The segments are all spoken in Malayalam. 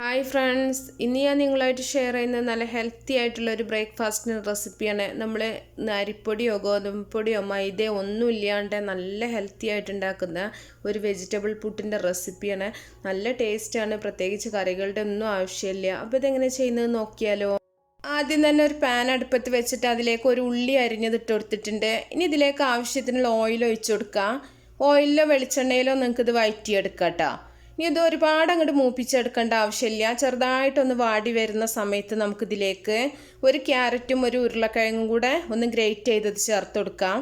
ഹായ് ഫ്രണ്ട്സ്, ഇന്ന് ഞാൻ നിങ്ങളായിട്ട് ഷെയർ ചെയ്യുന്ന നല്ല ഹെൽത്തി ആയിട്ടുള്ള ഒരു ബ്രേക്ക്ഫാസ്റ്റിന് റെസിപ്പിയാണ്. നമ്മൾ അരിപ്പൊടിയോ ഗോതമ്പ് പൊടിയോ മൈദയോ ഒന്നും ഇല്ലാണ്ട് നല്ല ഹെൽത്തി ആയിട്ട് ഉണ്ടാക്കുന്ന ഒരു വെജിറ്റബിൾ പുട്ടിൻ്റെ റെസിപ്പിയാണ്. നല്ല ടേസ്റ്റാണ്, പ്രത്യേകിച്ച് കറികളുടെ ഒന്നും ആവശ്യമില്ല. അപ്പോൾ ഇതെങ്ങനെ ചെയ്യുന്നത് നോക്കിയാലോ. ആദ്യം തന്നെ ഒരു പാൻ അടുപ്പത്ത് വെച്ചിട്ട് അതിലേക്ക് ഒരു ഉള്ളി അരിഞ്ഞത് ഇട്ട് കൊടുത്തിട്ടുണ്ട്. ഇനി ഇതിലേക്ക് ആവശ്യത്തിനുള്ള ഓയിൽ ഒഴിച്ചു കൊടുക്കാം. ഓയിലിലോ വെളിച്ചെണ്ണയിലോ നിങ്ങൾക്ക് ഇത് വഴറ്റിയെടുക്കാം കേട്ടോ. ഇനി ഇത് ഒരുപാട് അങ്ങോട്ട് മൂപ്പിച്ചെടുക്കേണ്ട ആവശ്യമില്ല. ചെറുതായിട്ടൊന്ന് വാടി വരുന്ന സമയത്ത് നമുക്കിതിലേക്ക് ഒരു ക്യാരറ്റും ഒരു ഉരുളക്കിഴങ്ങും കൂടെ ഒന്ന് ഗ്രേറ്റ് ചെയ്തത് ചേർത്ത് കൊടുക്കാം.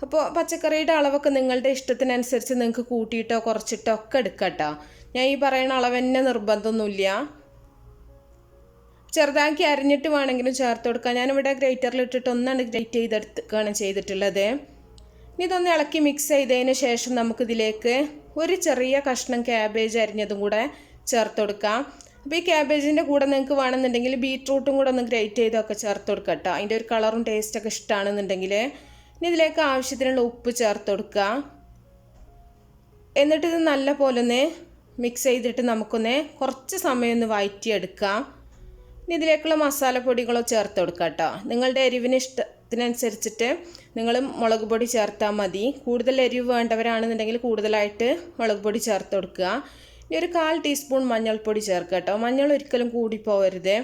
അപ്പോൾ പച്ചക്കറിയുടെ അളവൊക്കെ നിങ്ങളുടെ ഇഷ്ടത്തിനനുസരിച്ച് നിങ്ങൾക്ക് കൂട്ടിയിട്ടോ കുറച്ചിട്ടോ ഒക്കെ എടുക്കാം കേട്ടോ. ഞാൻ ഈ പറയുന്ന അളവ് തന്നെ നിർബന്ധമൊന്നുമില്ല. ചെറുതാക്കി അരിഞ്ഞിട്ട് വേണമെങ്കിലും ചേർത്ത് കൊടുക്കാം. ഞാനിവിടെ ഗ്രേറ്ററിൽ ഇട്ടിട്ട് ഒന്നാണ് ഗ്രേറ്റ് ചെയ്തെടുക്കുകയാണ് ചെയ്തിട്ടുള്ളത്. ഇനി ഇതൊന്ന് ഇളക്കി മിക്സ് ചെയ്തതിന് ശേഷം നമുക്കിതിലേക്ക് ഒരു ചെറിയ കഷ്ണം ക്യാബേജ് അരിഞ്ഞതും കൂടെ ചേർത്ത് കൊടുക്കാം. അപ്പോൾ ഈ ക്യാബേജിൻ്റെ കൂടെ നിങ്ങൾക്ക് വേണമെന്നുണ്ടെങ്കിൽ ബീട്രൂട്ടും കൂടെ ഒന്ന് ഗ്രേറ്റ് ചെയ്തൊക്കെ ചേർത്ത് കൊടുക്കാം കേട്ടോ. അതിൻ്റെ ഒരു കളറും ടേസ്റ്റൊക്കെ ഇഷ്ടമാണെന്നുണ്ടെങ്കിൽ. ഇനി ഇതിലേക്ക് ആവശ്യത്തിനുള്ള ഉപ്പ് ചേർത്ത് കൊടുക്കുക. എന്നിട്ടിത് നല്ല പോലെ ഒന്ന് മിക്സ് ചെയ്തിട്ട് നമുക്കൊന്ന് കുറച്ച് സമയം ഒന്ന് വഴറ്റിയെടുക്കാം. ഇനി ഇതിലേക്കുള്ള മസാലപ്പൊടികളോ ചേർത്ത് കൊടുക്കാം കേട്ടോ. നിങ്ങളുടെ എരിവിന് ഇഷ്ടത്തിനനുസരിച്ചിട്ട് നിങ്ങൾ മുളക് പൊടി ചേർത്താൽ മതി. കൂടുതൽ എരിവ് വേണ്ടവരാണെന്നുണ്ടെങ്കിൽ കൂടുതലായിട്ട് മുളക് പൊടി ചേർത്ത് കൊടുക്കുക. ഇനി ഒരു 1/4 ടീസ്പൂൺ മഞ്ഞൾപ്പൊടി ചേർക്കുക കേട്ടോ. മഞ്ഞൾ ഒരിക്കലും കൂടിപ്പോവരുത്.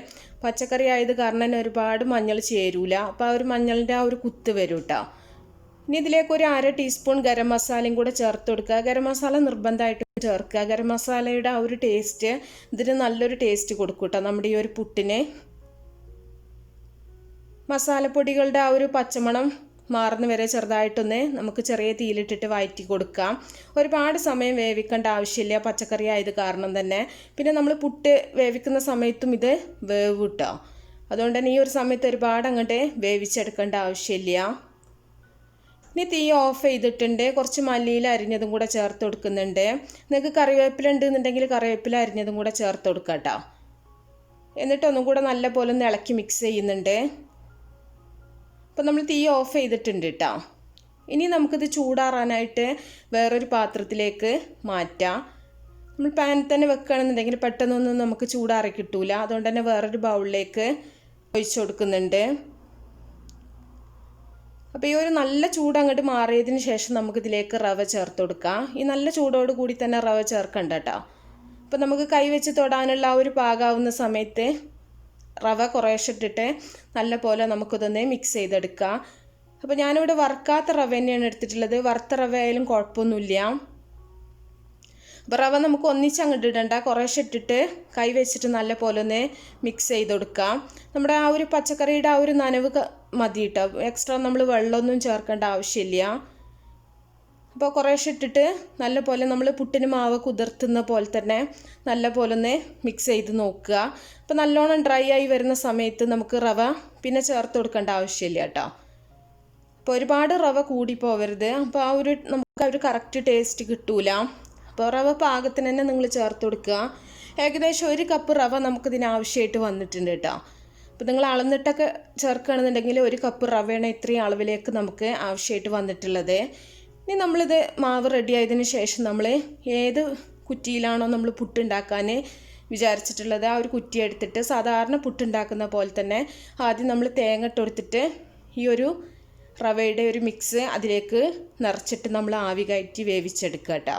പച്ചക്കറി ആയത് കാരണം തന്നെ ഒരുപാട് മഞ്ഞൾ ചേരൂല. അപ്പോൾ ആ ഒരു മഞ്ഞളിൻ്റെ ആ ഒരു കുത്ത് വരും കേട്ടോ. ഇനി ഇതിലേക്ക് ഒരു 1/2 ടീസ്പൂൺ ഗരം മസാലയും കൂടെ ചേർത്ത് കൊടുക്കുക. ഗരം മസാല നിർബന്ധമായിട്ട് ചേർക്കുക. ഗരം മസാലയുടെ ആ ഒരു ടേസ്റ്റ് ഇതിന് നല്ലൊരു ടേസ്റ്റ് കൊടുക്കും കേട്ടോ നമ്മുടെ ഈ ഒരു പുട്ടിന്. മസാലപ്പൊടികളുടെ ആ ഒരു പച്ചമണം മാറുന്ന വരെ ചെറുതായിട്ടൊന്ന് നമുക്ക് ചെറിയ തീയിലിട്ടിട്ട് വഴറ്റി കൊടുക്കാം. ഒരുപാട് സമയം വേവിക്കേണ്ട ആവശ്യമില്ല, പച്ചക്കറി ആയത് കാരണം തന്നെ. പിന്നെ നമ്മൾ പുട്ട് വേവിക്കുന്ന സമയത്തും ഇത് വേവ് കിട്ടുക. അതുകൊണ്ട് തന്നെ ഈ ഒരു സമയത്ത് ഒരുപാട് അങ്ങോട്ട് വേവിച്ചെടുക്കേണ്ട ആവശ്യമില്ല. ഇനി തീ ഓഫ് ചെയ്തിട്ടുണ്ട്. കുറച്ച് മല്ലിയില അരിഞ്ഞതും കൂടെ ചേർത്ത് കൊടുക്കുന്നുണ്ട്. നിങ്ങൾക്ക് കറിവേപ്പില ഉണ്ടെന്നുണ്ടെങ്കിൽ കറിവേപ്പില അരിഞ്ഞതും കൂടെ ചേർത്ത് കൊടുക്കാം കേട്ടോ. എന്നിട്ടൊന്നും കൂടെ നല്ല പോലെ ഒന്ന് ഇളക്കി മിക്സ് ചെയ്യുന്നുണ്ട്. അപ്പോൾ നമ്മൾ തീ ഓഫ് ചെയ്തിട്ടുണ്ട് കേട്ടോ. ഇനി നമുക്കിത് ചൂടാറാനായിട്ട് വേറൊരു പാത്രത്തിലേക്ക് മാറ്റാം. നമ്മൾ പാനിൽ തന്നെ വെക്കുകയാണെന്നുണ്ടെങ്കിൽ പെട്ടെന്നൊന്നും നമുക്ക് ചൂടാറി കിട്ടൂല. അതുകൊണ്ട് തന്നെ വേറൊരു ബൗളിലേക്ക് ഒഴിച്ചു കൊടുക്കുന്നുണ്ട്. അപ്പോൾ ഈ ഒരു നല്ല ചൂട് അങ്ങോട്ട് മാറിയതിന് ശേഷം നമുക്കിതിലേക്ക് റവ ചേർത്ത് കൊടുക്കാം. ഈ നല്ല ചൂടോട് കൂടി തന്നെ റവ ചേർക്കണ്ട കേട്ടോ. അപ്പോൾ നമുക്ക് കൈ വെച്ച് തൊടാനുള്ള ആ ഒരു പാകാവുന്ന സമയത്ത് റവ കുറേശ്ശെ ഇട്ടിട്ട് നല്ല പോലെ നമുക്കിതൊന്ന് മിക്സ് ചെയ്തെടുക്കാം. അപ്പോൾ ഞാനിവിടെ വറുക്കാത്ത റവ തന്നെയാണ് എടുത്തിട്ടുള്ളത്. വറുത്ത റവ ആയാലും കുഴപ്പമൊന്നുമില്ല. അപ്പോൾ റവ നമുക്ക് ഒന്നിച്ച് അങ്ങോട്ട് ഇടണ്ട, കുറേശ്ശെ ഇട്ടിട്ട് കൈ വെച്ചിട്ട് നല്ല പോലെ ഒന്ന് മിക്സ് ചെയ്ത് കൊടുക്കാം. നമ്മുടെ ആ ഒരു പച്ചക്കറിയുടെ ആ ഒരു നനവ് മതി കേട്ടോ. എക്സ്ട്രാ നമ്മൾ വെള്ളമൊന്നും ചേർക്കേണ്ട ആവശ്യമില്ല. അപ്പോൾ കുറേശ്ശെ ഇട്ടിട്ട് നല്ല പോലെ നമ്മൾ പുട്ടിന് മാവ് കുതിർത്തുന്ന പോലെ തന്നെ നല്ല പോലെ ഒന്ന് മിക്സ് ചെയ്ത് നോക്കുക. അപ്പോൾ നല്ലോണം ഡ്രൈ ആയി വരുന്ന സമയത്ത് നമുക്ക് റവ പിന്നെ ചേർത്ത് കൊടുക്കേണ്ട ആവശ്യമില്ല കേട്ടോ. അപ്പോൾ ഒരുപാട് റവ കൂടി പോവരുത്. അപ്പോൾ ആ ഒരു നമുക്ക് ആ ഒരു കറക്റ്റ് ടേസ്റ്റ് കിട്ടൂല. അപ്പോൾ റവ പാകത്തിന് തന്നെ നിങ്ങൾ ചേർത്ത് കൊടുക്കുക. ഏകദേശം 1 കപ്പ് റവ നമുക്കിതിന് ആവശ്യമായിട്ട് വന്നിട്ടുണ്ട് കേട്ടോ. അപ്പോൾ നിങ്ങൾ അളന്നിട്ടൊക്കെ ചേർക്കുകയാണെന്നുണ്ടെങ്കിൽ 1 കപ്പ് റവയാണ് ഇത്രയും അളവിലേക്ക് നമുക്ക് ആവശ്യമായിട്ട് വന്നിട്ടുള്ളത്. ഇനി നമ്മളിത് മാവ് റെഡി ആയതിനു ശേഷം നമ്മൾ ഏത് കുറ്റിയിലാണോ നമ്മൾ പുട്ടുണ്ടാക്കാൻ വിചാരിച്ചിട്ടുള്ളത് ആ ഒരു കുറ്റി എടുത്തിട്ട് സാധാരണ പുട്ടുണ്ടാക്കുന്ന പോലെ തന്നെ ആദ്യം നമ്മൾ തേങ്ങ ഇട്ടെടുത്തിട്ട് ഈ ഒരു റവയുടെ ഒരു മിക്സ് അതിലേക്ക് നിറച്ചിട്ട് നമ്മൾ ആവി കയറ്റി വേവിച്ചെടുക്കുക കേട്ടോ.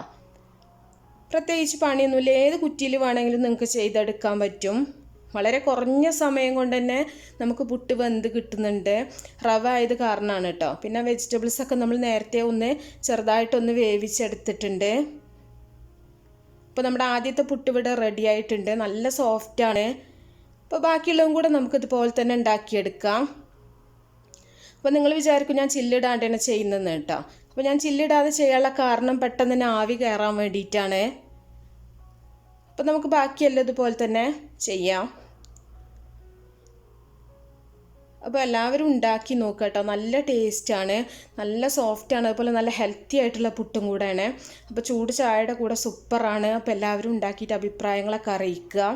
പ്രത്യേകിച്ച് പണിയൊന്നുമില്ല. ഏത് കുറ്റിയിൽ വേണമെങ്കിലും നിങ്ങൾക്ക് ചെയ്തെടുക്കാൻ പറ്റും. വളരെ കുറഞ്ഞ സമയം കൊണ്ട് തന്നെ നമുക്ക് പുട്ട് വെന്ത് കിട്ടുന്നുണ്ട്. റവ ആയത് കാരണമാണ് കേട്ടോ. പിന്നെ വെജിറ്റബിൾസൊക്കെ നമ്മൾ നേരത്തെ ഒന്ന് ചെറുതായിട്ടൊന്ന് വേവിച്ചെടുത്തിട്ടുണ്ട്. അപ്പോൾ നമ്മുടെ ആദ്യത്തെ പുട്ട് ഇവിടെ റെഡി ആയിട്ടുണ്ട്. നല്ല സോഫ്റ്റാണ്. അപ്പോൾ ബാക്കിയുള്ളതും കൂടെ നമുക്കിതുപോലെ തന്നെ ഉണ്ടാക്കിയെടുക്കാം. അപ്പോൾ നിങ്ങൾ വിചാരിക്കും ഞാൻ ചില്ലിടാണ്ടാണ് ചെയ്യുന്നതെന്ന് കേട്ടോ. അപ്പോൾ ഞാൻ ചില്ലിടാതെ ചെയ്യാനുള്ള കാരണം പെട്ടെന്ന് തന്നെ ആവി കയറാൻ വേണ്ടിയിട്ടാണ്. അപ്പോൾ നമുക്ക് ബാക്കിയെല്ലാം ഇതുപോലെ തന്നെ ചെയ്യാം. അപ്പോൾ എല്ലാവരും ഉണ്ടാക്കി നോക്കുക കേട്ടോ. നല്ല ടേസ്റ്റാണ്, നല്ല സോഫ്റ്റാണ്, അതുപോലെ നല്ല ഹെൽത്തി ആയിട്ടുള്ള പുട്ടും കൂടെയാണ്. അപ്പോൾ ചൂട് ചായയുടെ കൂടെ സൂപ്പറാണ്. അപ്പോൾ എല്ലാവരും ഉണ്ടാക്കിയിട്ട് അഭിപ്രായങ്ങളൊക്കെ അറിയിക്കുക.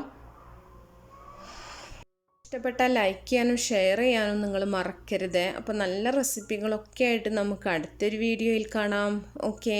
ഇഷ്ടപ്പെട്ടാൽ ലൈക്ക് ചെയ്യാനും ഷെയർ ചെയ്യാനും നിങ്ങൾ മറക്കരുത്. അപ്പോൾ നല്ല റെസിപ്പികളൊക്കെ ആയിട്ട് നമുക്ക് അടുത്തൊരു വീഡിയോയിൽ കാണാം. ഓക്കേ.